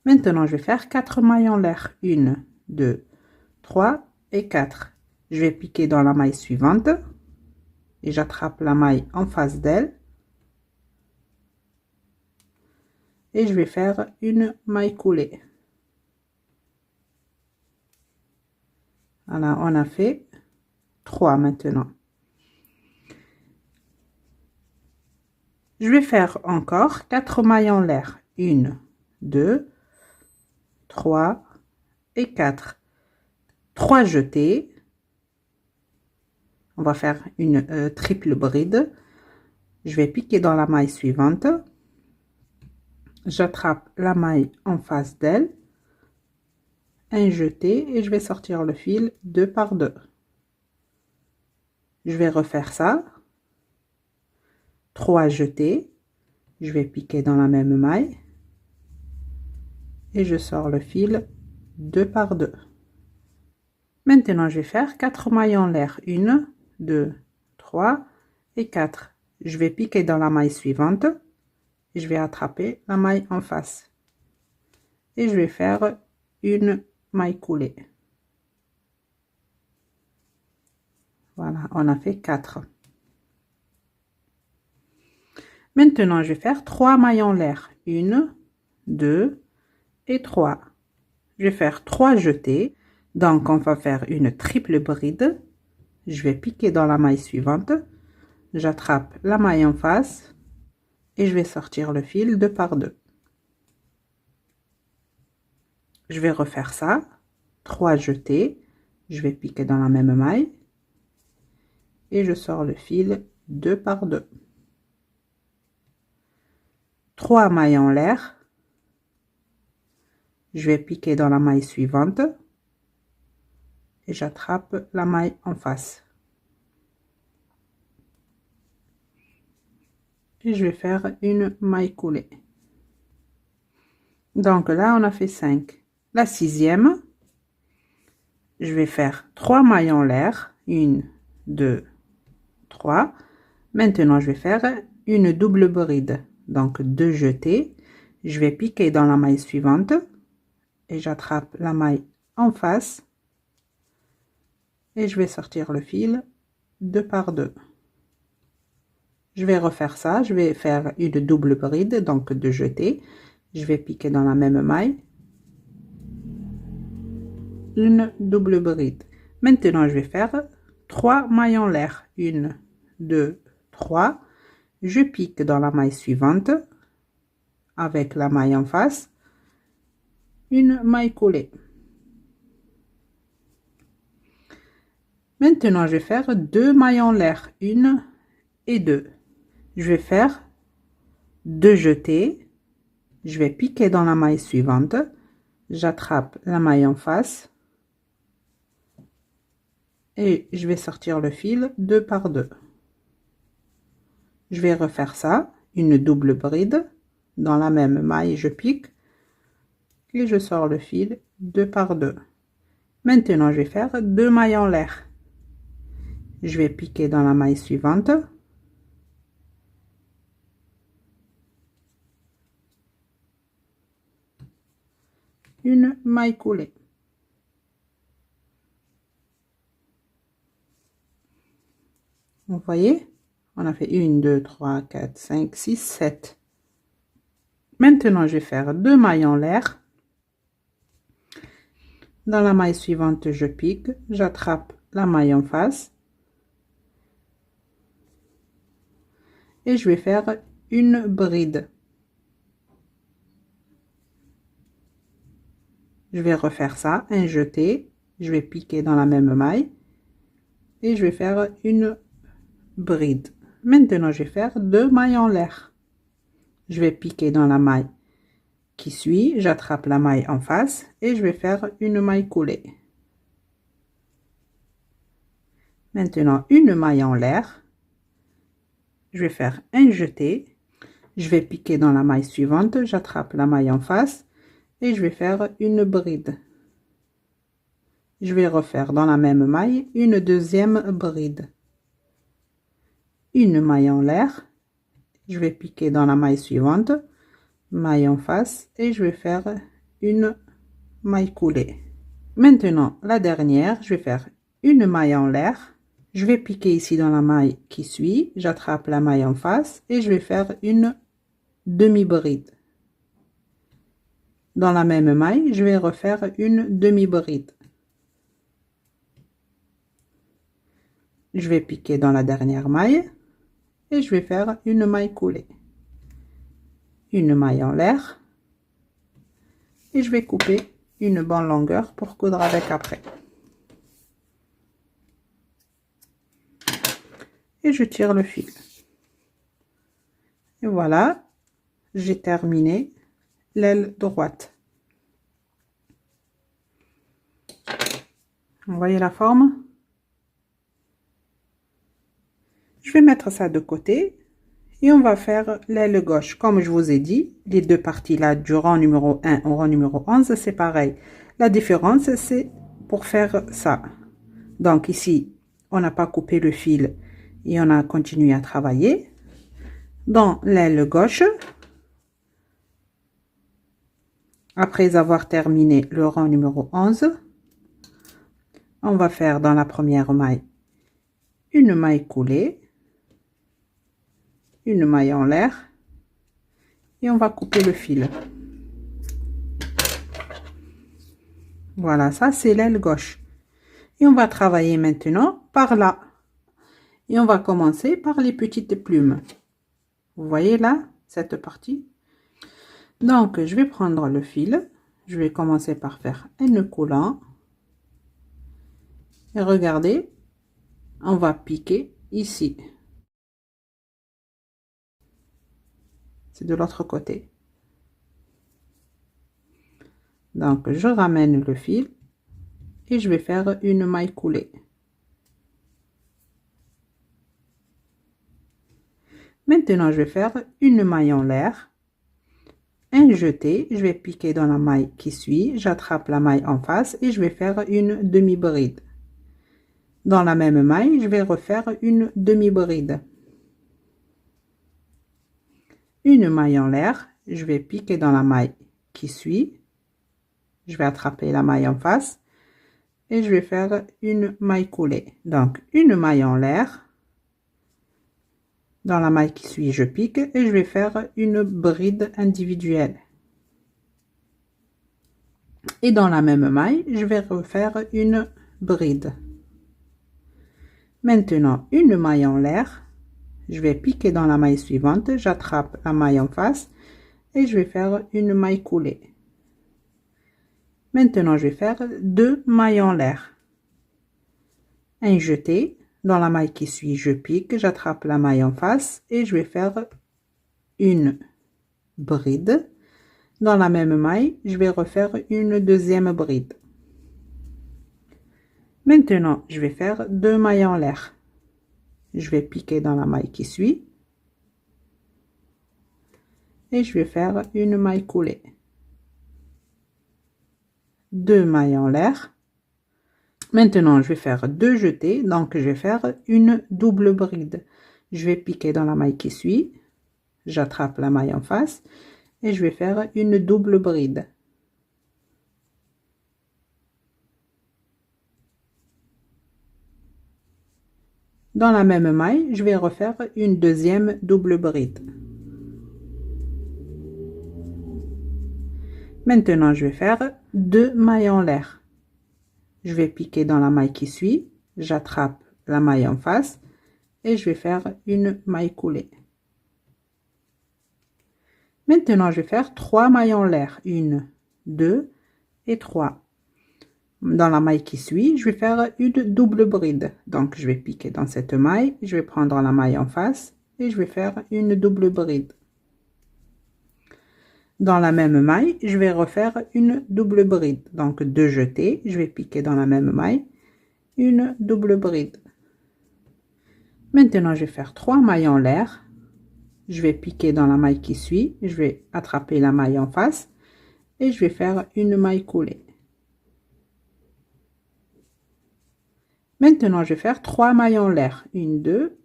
Maintenant, je vais faire 4 mailles en l'air. 1, 2, 3 et 4. Je vais piquer dans la maille suivante et j'attrape la maille en face d'elle. Et je vais faire une maille coulée. Voilà, on a fait 3 maintenant. Je vais faire encore 4 mailles en l'air. 1, 2, 3 et 4. 3 jetés. On va faire une triple bride. Je vais piquer dans la maille suivante. J'attrape la maille en face d'elle. Un jeté et je vais sortir le fil 2 par 2. Je vais refaire ça. 3 jetés. Je vais piquer dans la même maille. Et je sors le fil 2 par 2. Maintenant, je vais faire 4 mailles en l'air. 1, 2, 3 et 4. Je vais piquer dans la maille suivante. Et je vais attraper la maille en face. Et je vais faire une maille coulée. Voilà, on a fait 4. Maintenant, je vais faire 3 mailles en l'air. 1, 2 et 3. Je vais faire 3 jetés. Donc, on va faire une triple bride. Je vais piquer dans la maille suivante. J'attrape la maille en face. Et je vais sortir le fil 2 par 2. Je vais refaire ça. 3 jetés. je vais piquer dans la même maille et je sors le fil 2 par 2. 3 mailles en l'air, je vais piquer dans la maille suivante et j'attrape la maille en face. Et je vais faire une maille coulée. Donc là, on a fait 5. La 6e, je vais faire 3 mailles en l'air. 1, 2, 3. Maintenant, je vais faire une double bride. Donc 2 jetés. Je vais piquer dans la maille suivante et j'attrape la maille en face. Et je vais sortir le fil 2 par 2. Je vais refaire ça, je vais faire une double bride, donc 2 jetés. Je vais piquer dans la même maille. Une double bride. Maintenant, je vais faire 3 mailles en l'air. 1, 2, 3. Je pique dans la maille suivante avec la maille en face. Une maille coulée. Maintenant, je vais faire 2 mailles en l'air. 1 et 2. Je vais faire 2 jetés. Je vais piquer dans la maille suivante. J'attrape la maille en face. Et je vais sortir le fil 2 par 2. Je vais refaire ça. Une double bride. Dans la même maille, je pique. Et je sors le fil 2 par 2. Maintenant, je vais faire 2 mailles en l'air. Je vais piquer dans la maille suivante. Une maille coulée. Vous voyez, on a fait 1, 2, 3, 4, 5, 6, 7. Maintenant, je vais faire 2 mailles en l'air. Dans la maille suivante, je pique, j'attrape la maille en face. Et je vais faire une bride. Je vais refaire ça, un jeté, je vais piquer dans la même maille et je vais faire une bride. Maintenant, je vais faire 2 mailles en l'air. Je vais piquer dans la maille qui suit, j'attrape la maille en face et je vais faire une maille coulée. Maintenant, une maille en l'air. Je vais faire un jeté, je vais piquer dans la maille suivante, j'attrape la maille en face et je vais faire une bride. Je vais refaire dans la même maille une deuxième bride. Une maille en l'air, je vais piquer dans la maille suivante, maille en face et je vais faire une maille coulée. Maintenant, la dernière, je vais faire une maille en l'air. Je vais piquer ici dans la maille qui suit, j'attrape la maille en face et je vais faire une demi-bride. Dans la même maille, je vais refaire une demi-bride. Je vais piquer dans la dernière maille et je vais faire une maille coulée. Une maille en l'air et je vais couper une bonne longueur pour coudre avec après. Et je tire le fil. Et voilà, j'ai terminé l'aile droite. Vous voyez la forme? Je vais mettre ça de côté et on va faire l'aile gauche. Comme je vous ai dit, les deux parties là du rang numéro 1 au rang numéro 11, c'est pareil. La différence, c'est pour faire ça. Donc ici, on n'a pas coupé le fil et on a continué à travailler. Dans l'aile gauche, après avoir terminé le rang numéro 11, on va faire dans la première maille une maille coulée, une maille en l'air et on va couper le fil. Voilà, ça c'est l'aile gauche. Et on va travailler maintenant par là. Et on va commencer par les petites plumes. Vous voyez là, cette partie. Donc, je vais prendre le fil. Je vais commencer par faire un nœud coulant. Et regardez, on va piquer ici. C'est de l'autre côté. Donc, je ramène le fil et je vais faire une maille coulée. Maintenant, je vais faire une maille en l'air, un jeté, je vais piquer dans la maille qui suit, j'attrape la maille en face et je vais faire une demi-bride. Dans la même maille, je vais refaire une demi-bride. Une maille en l'air, je vais piquer dans la maille qui suit, je vais attraper la maille en face et je vais faire une maille coulée. Donc, une maille en l'air, dans la maille qui suit, je pique et je vais faire une bride individuelle. Et dans la même maille, je vais refaire une bride. Maintenant, une maille en l'air, je vais piquer dans la maille suivante, j'attrape la maille en face et je vais faire une maille coulée. Maintenant, je vais faire deux mailles en l'air. Un jeté, dans la maille qui suit, je pique, j'attrape la maille en face et je vais faire une bride. Dans la même maille, je vais refaire une deuxième bride. Maintenant, je vais faire deux mailles en l'air. Je vais piquer dans la maille qui suit et je vais faire une maille coulée. Deux mailles en l'air. Maintenant, je vais faire deux jetés, donc je vais faire une double bride. Je vais piquer dans la maille qui suit, j'attrape la maille en face et je vais faire une double bride. Dans la même maille, je vais refaire une deuxième double bride. Maintenant, je vais faire deux mailles en l'air. Je vais piquer dans la maille qui suit, j'attrape la maille en face et je vais faire une maille coulée. Maintenant, je vais faire trois mailles en l'air. Une, deux et trois. Dans la maille qui suit, je vais faire une double bride. Donc, je vais piquer dans cette maille, je vais prendre la maille en face et je vais faire une double bride. Dans la même maille, je vais refaire une double bride. Donc, deux jetés, je vais piquer dans la même maille, une double bride. Maintenant, je vais faire trois mailles en l'air. Je vais piquer dans la maille qui suit, je vais attraper la maille en face et je vais faire une maille coulée. Maintenant, je vais faire trois mailles en l'air. Une, deux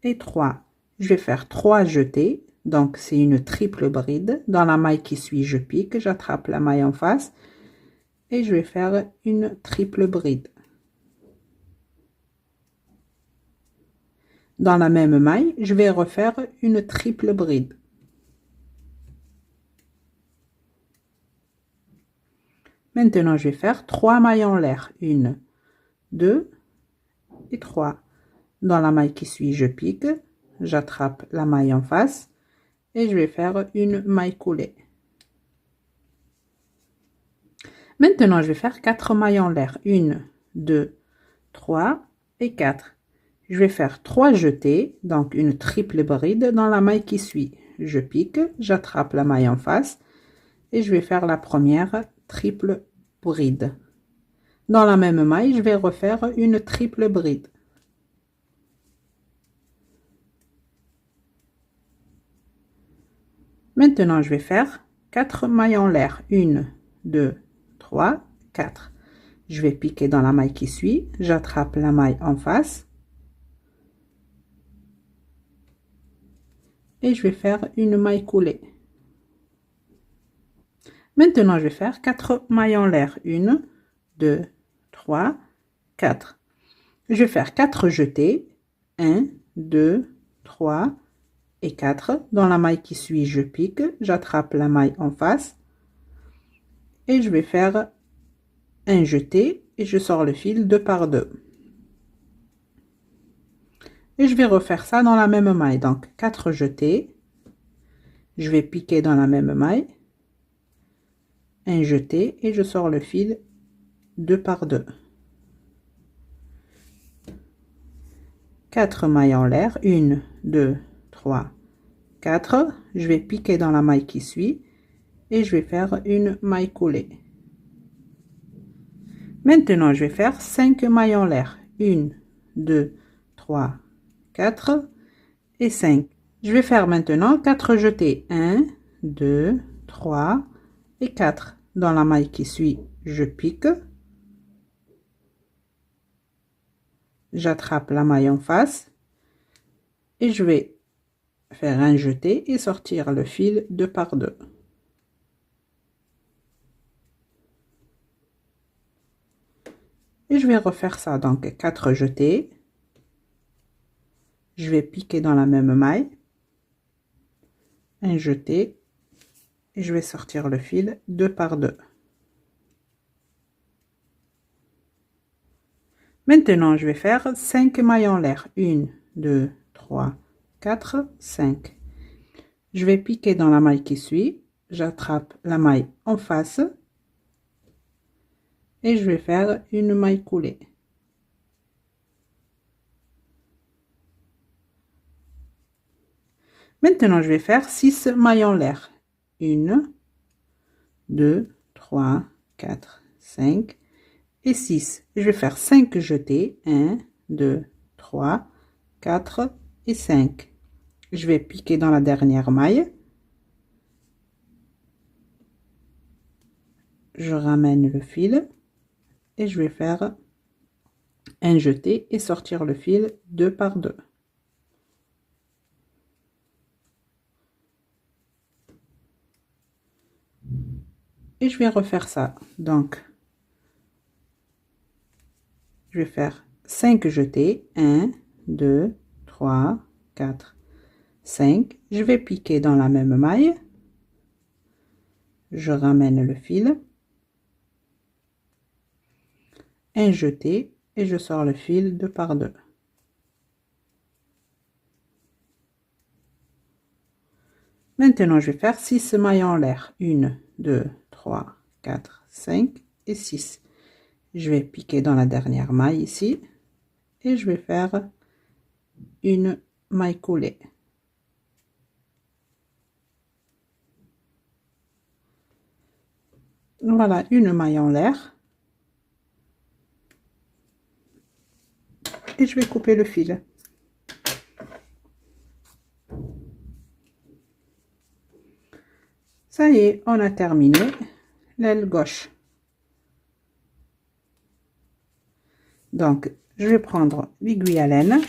et trois. Je vais faire trois jetés. Donc, c'est une triple bride. Dans la maille qui suit, je pique. J'attrape la maille en face. Et je vais faire une triple bride. Dans la même maille, je vais refaire une triple bride. Maintenant, je vais faire trois mailles en l'air. Une, deux et trois. Dans la maille qui suit, je pique, j'attrape la maille en face et je vais faire une maille coulée. Maintenant, je vais faire quatre mailles en l'air. Une, deux, trois et quatre. Je vais faire trois jetés, donc une triple bride dans la maille qui suit. Je pique, j'attrape la maille en face et je vais faire la première triple bride. Dans la même maille, je vais refaire une triple bride. Maintenant, je vais faire 4 mailles en l'air. 1, 2, 3, 4. Je vais piquer dans la maille qui suit. J'attrape la maille en face. Et je vais faire une maille coulée. Maintenant, je vais faire 4 mailles en l'air. 1, 2, 3, 4. Je vais faire 4 jetés. 1, 2, 3 et 4. Dans la maille qui suit, je pique. J'attrape la maille en face. Et je vais faire un jeté et je sors le fil 2 par 2. Et je vais refaire ça dans la même maille. Donc 4 jetés. Je vais piquer dans la même maille. Un jeté et je sors le fil 2 par 2. 4 mailles en l'air, 1, 2, 3, 4. Je vais piquer dans la maille qui suit et je vais faire une maille coulée. Maintenant, je vais faire 5 mailles en l'air, 1, 2, 3, 4 et 5. Je vais faire maintenant 4 jetés, 1, 2, 3 et 4. Dans la maille qui suit, je pique. J'attrape la maille en face et je vais faire un jeté et sortir le fil 2 par 2. Et je vais refaire ça, donc 4 jetés. Je vais piquer dans la même maille, un jeté et je vais sortir le fil 2 par 2. Maintenant, je vais faire 5 mailles en l'air. 1, 2, 3, 4, 5. Je vais piquer dans la maille qui suit. J'attrape la maille en face. Et je vais faire une maille coulée. Maintenant, je vais faire 6 mailles en l'air. 1, 2, 3, 4, 5 et 6. Je vais faire 5 jetés. 1, 2, 3, 4 et 5. Je vais piquer dans la dernière maille. Je ramène le fil et je vais faire un jeté et sortir le fil 2 par 2. Et je vais refaire ça. Donc, je vais faire 5 jetés. 1, 2, 3, 4, 5. Je vais piquer dans la même maille. Je ramène le fil. Un jeté et je sors le fil 2 par 2. Maintenant, je vais faire 6 mailles en l'air. 1, 2, 3, 4, 5 et 6. Je vais piquer dans la dernière maille ici et je vais faire une maille coulée. Voilà, une maille en l'air. Et je vais couper le fil. Ça y est, on a terminé l'aile gauche. Donc, je vais prendre l'aiguille à laine.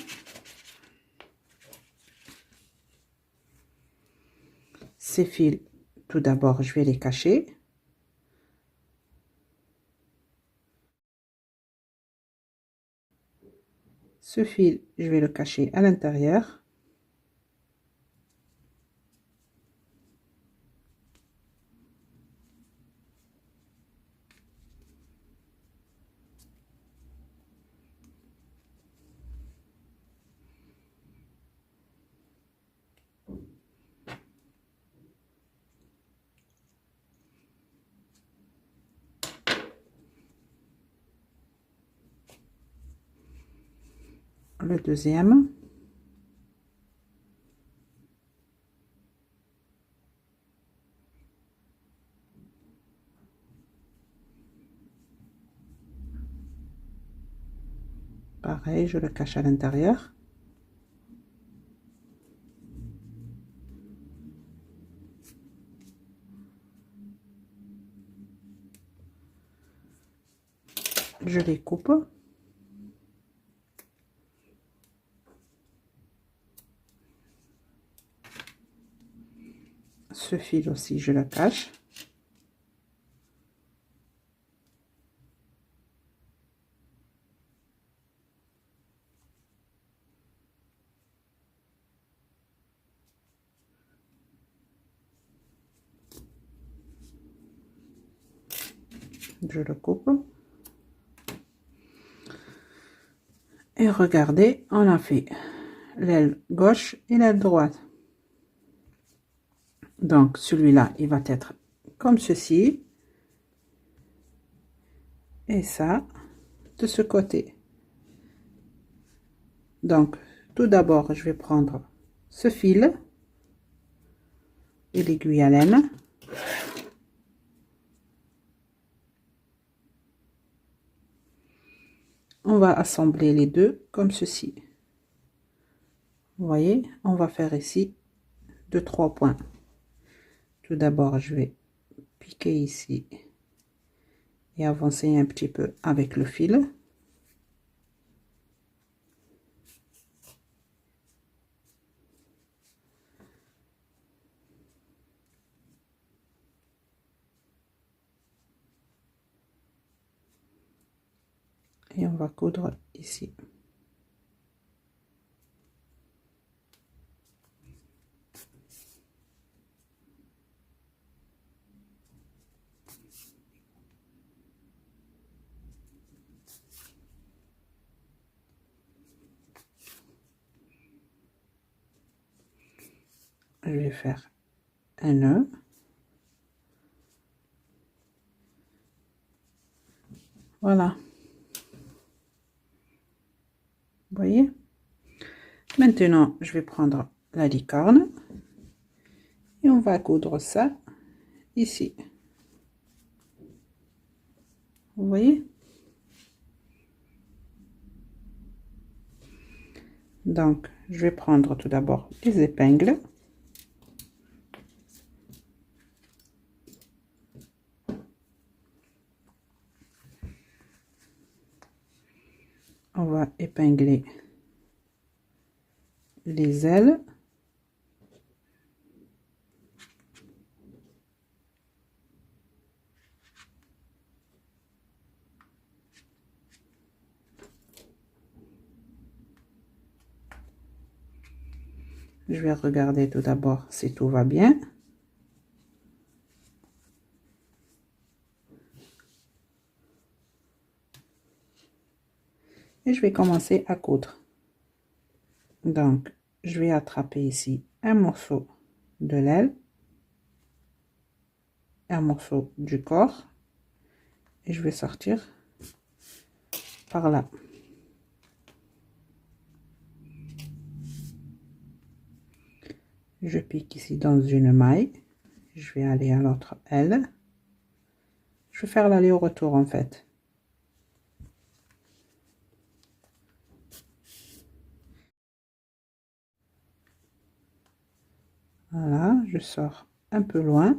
Ces fils, tout d'abord, je vais les cacher. Ce fil, je vais le cacher à l'intérieur. Le deuxième. Pareil, je le cache à l'intérieur. Je les coupe. Ce fil aussi, je le cache. Je le coupe. Et regardez, on a fait l'aile gauche et l'aile droite. Donc, celui-là, il va être comme ceci. Et ça, de ce côté. Donc, Tout d'abord, je vais prendre ce fil et l'aiguille à laine. On va assembler les deux comme ceci. Vous voyez, on va faire ici 3 points. Tout d'abord, je vais piquer ici et avancer un petit peu avec le fil. Et on va coudre ici. Je vais faire un nœud. Voilà. Vous voyez? Maintenant, je vais prendre la licorne et on va coudre ça ici. Vous voyez? Donc, je vais prendre tout d'abord les épingles. On va épingler les ailes. Je vais regarder tout d'abord si tout va bien. Et je vais commencer à coudre. Donc, je vais attraper ici un morceau de l'aile, un morceau du corps, et je vais sortir par là. Je pique ici dans une maille, je vais aller à l'autre aile, je vais faire l'aller au retour en fait. Voilà, je sors un peu loin.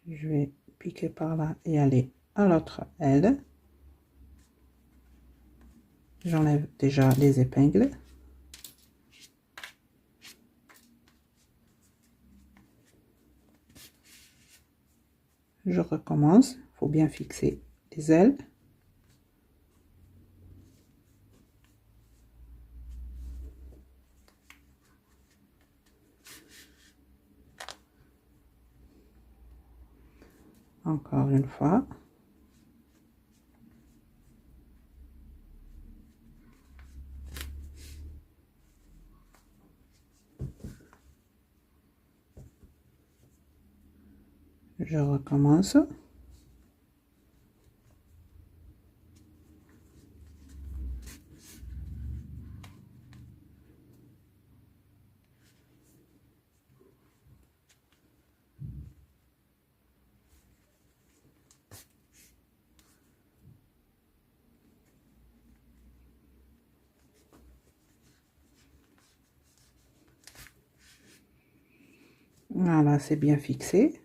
Je vais piquer par là et aller à l'autre aile. J'enlève déjà les épingles. Je recommence, il faut bien fixer les ailes. Encore une fois. Je recommence. Voilà, c'est bien fixé.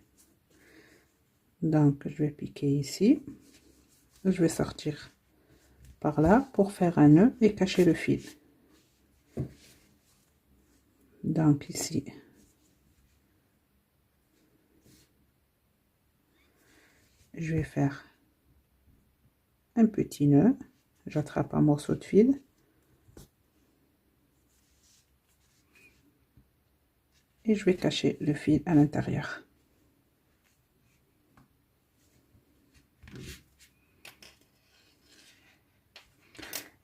Donc, je vais piquer ici. Je vais sortir par là pour faire un nœud et cacher le fil. Donc, ici, je vais faire un petit nœud. J'attrape un morceau de fil. Et je vais cacher le fil à l'intérieur.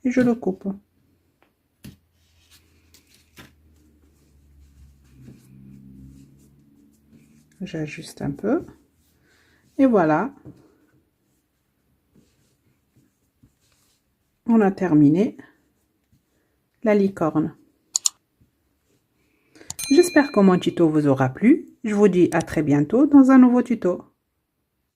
Et je le coupe. J'ajuste un peu. Et voilà. On a terminé la licorne. J'espère que mon tuto vous aura plu. Je vous dis à très bientôt dans un nouveau tuto.